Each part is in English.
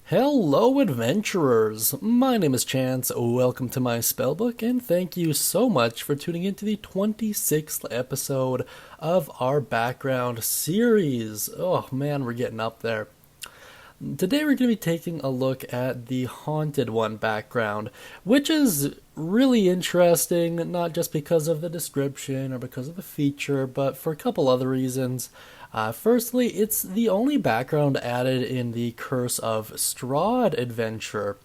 Hello, adventurers! My name is Chance. Welcome to my spellbook, and thank you so much for tuning into the 26th episode of our background series. Oh man, we're getting up there. Today, we're going to be taking a look at the Haunted One background, which is really interesting, not just because of the description or because of the feature, but for a couple other reasons. Firstly, it's the only background added in the Curse of Strahd adventure.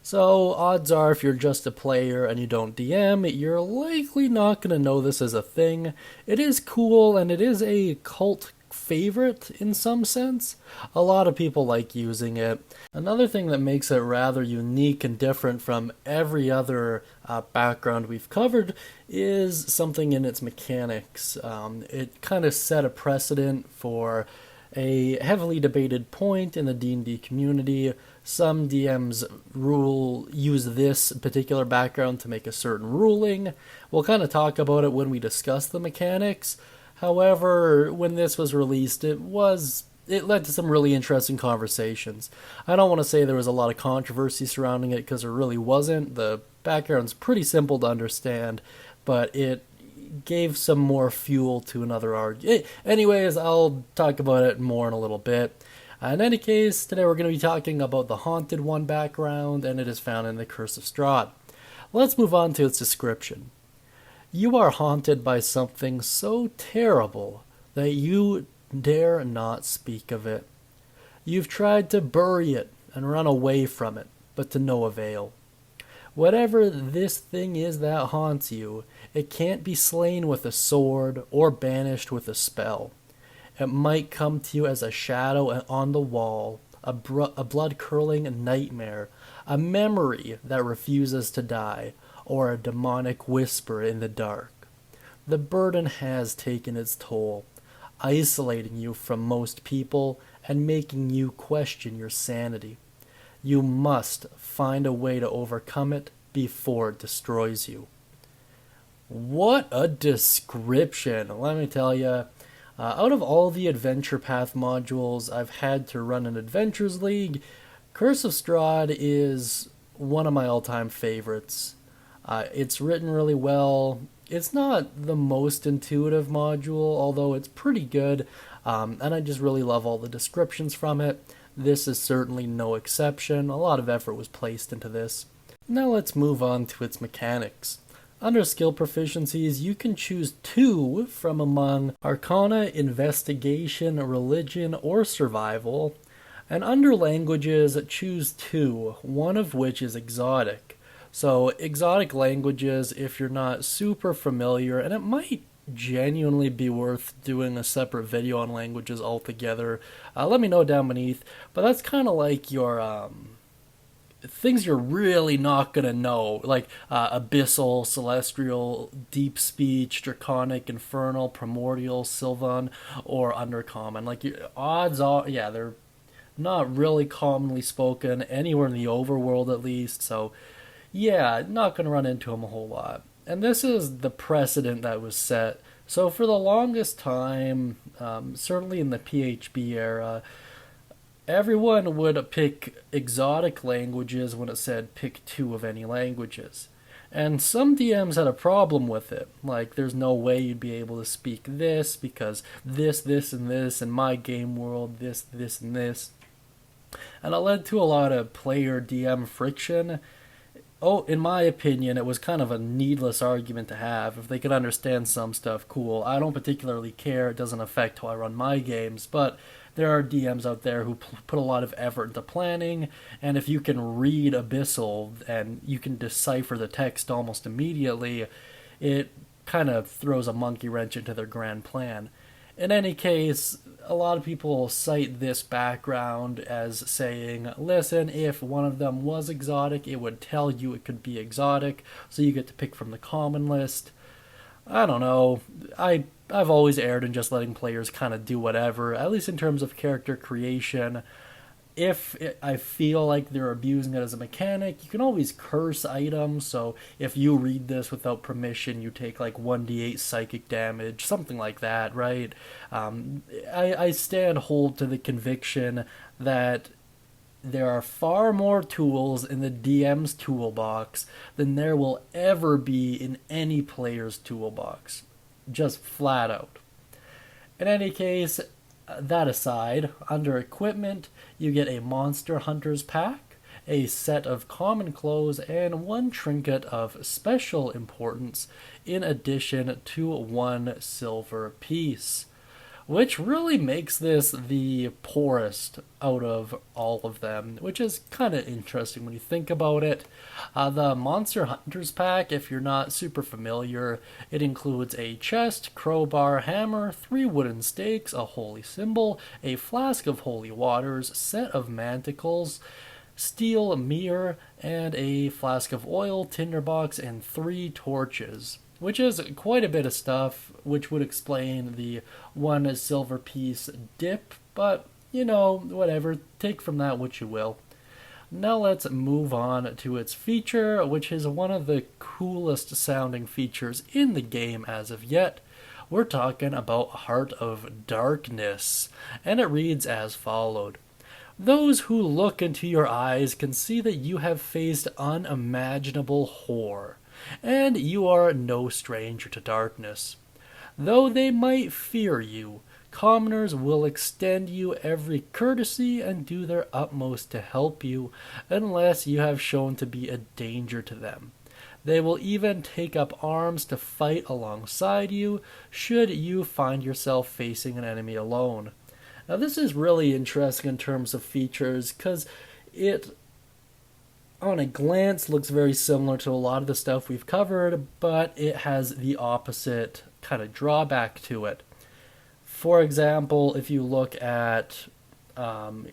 So, odds are, if you're just a player and you don't DM, you're likely not going to know this as a thing. It is cool, and it is a cult favorite in some sense. A lot of people like using it. Another thing that makes it rather unique and different from every other background we've covered is something in its mechanics. It kind of set a precedent for a heavily debated point in the D&D community. Some DMs use this particular background to make a certain ruling. We'll kind of talk about it when we discuss the mechanics. However, when this was released, it led to some really interesting conversations. I don't want to say there was a lot of controversy surrounding it because there really wasn't. The background's pretty simple to understand, but it gave some more fuel to another argument. Anyways, I'll talk about it more in a little bit. In any case, today we're going to be talking about the Haunted One background, and it is found in the Curse of Strahd. Let's move on to its description. You are haunted by something so terrible that you dare not speak of it. You've tried to bury it and run away from it, but to no avail. Whatever this thing is that haunts you, it can't be slain with a sword or banished with a spell. It might come to you as a shadow on the wall, a blood-curdling nightmare, a memory that refuses to die, or a demonic whisper in the dark. The burden has taken its toll, isolating you from most people and making you question your sanity. You must find a way to overcome it before it destroys you. What a description! Let me tell you, out of all the Adventure Path modules I've had to run in Adventures League, Curse of Strahd is one of my all-time favorites. It's written really well. It's not the most intuitive module, although it's pretty good, and I just really love all the descriptions from it. This is certainly no exception. A lot of effort was placed into this. Now let's move on to its mechanics. Under skill proficiencies, you can choose 2 from among Arcana, Investigation, Religion, or Survival, and under languages, choose 2, one of which is exotic. So, exotic languages, if you're not super familiar, and it might genuinely be worth doing a separate video on languages altogether, let me know down beneath. But that's kind of like your things you're really not going to know, like Abyssal, Celestial, Deep Speech, Draconic, Infernal, Primordial, Sylvan, or Undercommon. Like, odds are, yeah, they're not really commonly spoken anywhere in the overworld at least, so yeah, not going to run into them a whole lot. And this is the precedent that was set. So for the longest time, certainly in the PHB era, everyone would pick exotic languages when it said pick 2 of any languages. And some DMs had a problem with it. Like, there's no way you'd be able to speak this because this, and this, and my game world, this, and this. And it led to a lot of player DM friction. Oh, in my opinion, it was kind of a needless argument to have. If they could understand some stuff, cool. I don't particularly care. It doesn't affect how I run my games. But there are DMs out there who put a lot of effort into planning. And if you can read Abyssal and you can decipher the text almost immediately, it kind of throws a monkey wrench into their grand plan. In any case, a lot of people cite this background as saying, listen, if one of them was exotic, it would tell you it could be exotic, so you get to pick from the common list. I don't know. I've always erred in just letting players kind of do whatever, at least in terms of character creation. If I feel like they're abusing it as a mechanic, you can always curse items. So if you read this without permission, you take like 1d8 psychic damage, something like that, right? I hold to the conviction that there are far more tools in the DM's toolbox than there will ever be in any player's toolbox. Just flat out. In any case, that aside, under equipment, you get a Monster Hunter's pack, a set of common clothes, and one trinket of special importance, in addition to one silver piece, which really makes this the poorest out of all of them, which is kind of interesting when you think about it. The Monster Hunters pack, if you're not super familiar, it includes a chest, crowbar, hammer, 3 wooden stakes, a holy symbol, a flask of holy waters, set of manticles, steel mirror, and a flask of oil, tinderbox, and 3 torches, which is quite a bit of stuff, which would explain the one silver piece dip, but whatever, take from that what you will. Now let's move on to its feature, which is one of the coolest sounding features in the game as of yet. We're talking about Heart of Darkness, and it reads as followed. Those who look into your eyes can see that you have faced unimaginable horror, and you are no stranger to darkness. Though they might fear you, commoners will extend you every courtesy and do their utmost to help you, unless you have shown to be a danger to them. They will even take up arms to fight alongside you, should you find yourself facing an enemy alone. Now this is really interesting in terms of features, because it, on a glance, looks very similar to a lot of the stuff we've covered, but it has the opposite kind of drawback to it. For example, if you look at Clan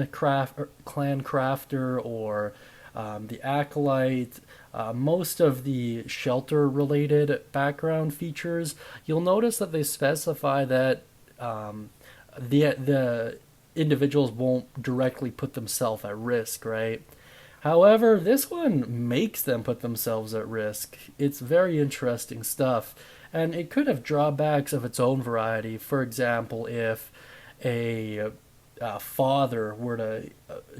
Crafter or the Acolyte, most of the shelter-related background features, you'll notice that they specify that the individuals won't directly put themselves at risk, right? However, this one makes them put themselves at risk. It's very interesting stuff, and it could have drawbacks of its own variety. For example, if a father were to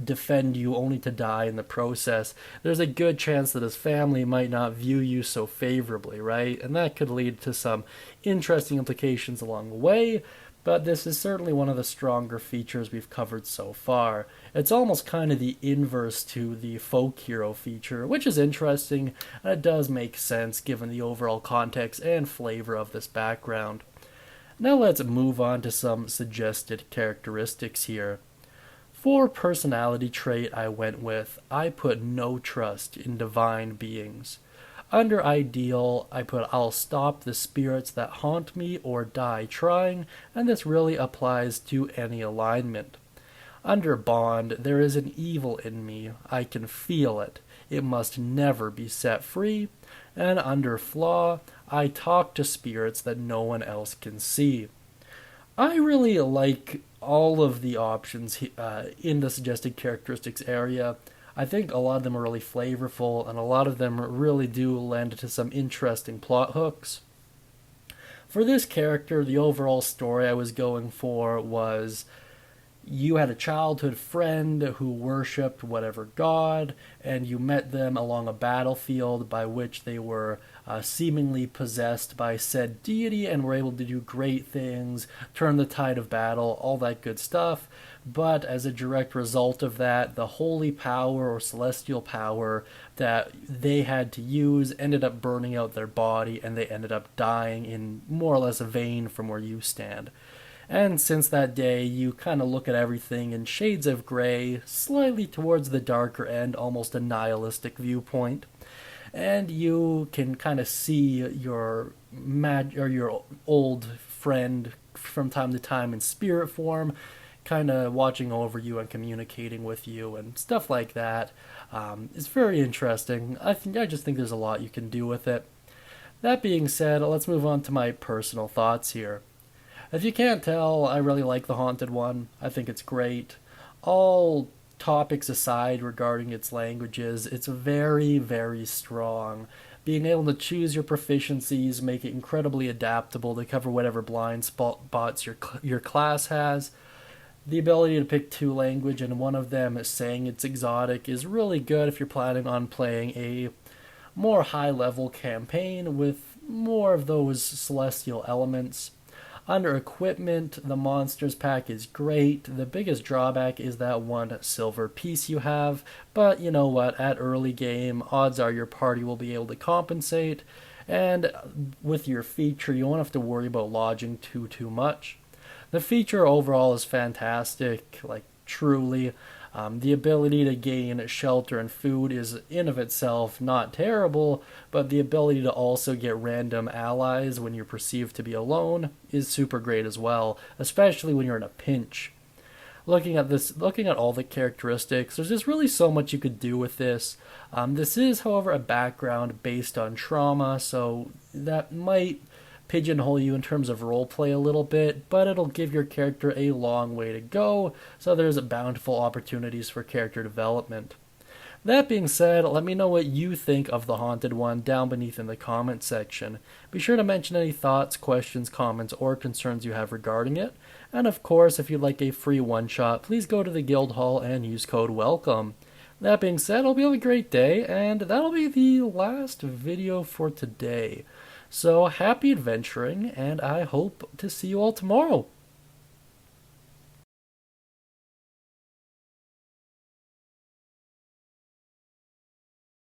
defend you only to die in the process, there's a good chance that his family might not view you so favorably, right? And that could lead to some interesting implications along the way. But this is certainly one of the stronger features we've covered so far. It's almost kind of the inverse to the folk hero feature, which is interesting, and it does make sense given the overall context and flavor of this background. Now let's move on to some suggested characteristics here. For personality trait I went with, I put no trust in divine beings. Under ideal, I put I'll stop the spirits that haunt me or die trying, and this really applies to any alignment. Under bond, there is an evil in me. I can feel it. It must never be set free. And under flaw, I talk to spirits that no one else can see. I really like all of the options in the suggested characteristics area. I think a lot of them are really flavorful, and a lot of them really do lend to some interesting plot hooks. For this character, the overall story I was going for was you had a childhood friend who worshipped whatever god, and you met them along a battlefield by which they were seemingly possessed by said deity and were able to do great things, turn the tide of battle, all that good stuff. But as a direct result of that, the holy power or celestial power that they had to use ended up burning out their body, and they ended up dying in more or less a vein from where you stand. And since that day, you kind of look at everything in shades of gray, slightly towards the darker end, almost a nihilistic viewpoint. And you can kind of see your your old friend from time to time in spirit form, kind of watching over you and communicating with you and stuff like that. It's very interesting. I just think there's a lot you can do with it. That being said, let's move on to my personal thoughts here. If you can't tell, I really like the Haunted one. I think it's great. All topics aside regarding its languages, it's very, very strong. Being able to choose your proficiencies, make it incredibly adaptable to cover whatever blind spots your class has. The ability to pick two language and one of them saying it's exotic is really good if you're planning on playing a more high level campaign with more of those celestial elements. Under equipment, the monsters pack is great. The biggest drawback is that one silver piece you have, but you know what? At early game, odds are your party will be able to compensate, and with your feature, you won't have to worry about lodging too much. The feature overall is fantastic, like truly. The ability to gain shelter and food is in of itself not terrible, but the ability to also get random allies when you're perceived to be alone is super great as well, especially when you're in a pinch. Looking at all the characteristics, there's just really so much you could do with this. This is, however, a background based on trauma, so that might pigeonhole you in terms of roleplay a little bit, but it'll give your character a long way to go, so there's bountiful opportunities for character development. That being said, let me know what you think of the Haunted One down beneath in the comments section. Be sure to mention any thoughts, questions, comments, or concerns you have regarding it. And of course, if you'd like a free one-shot, please go to the guild hall and use code WELCOME. That being said, I hope you have a great day, and that'll be the last video for today. So happy adventuring, and I hope to see you all tomorrow.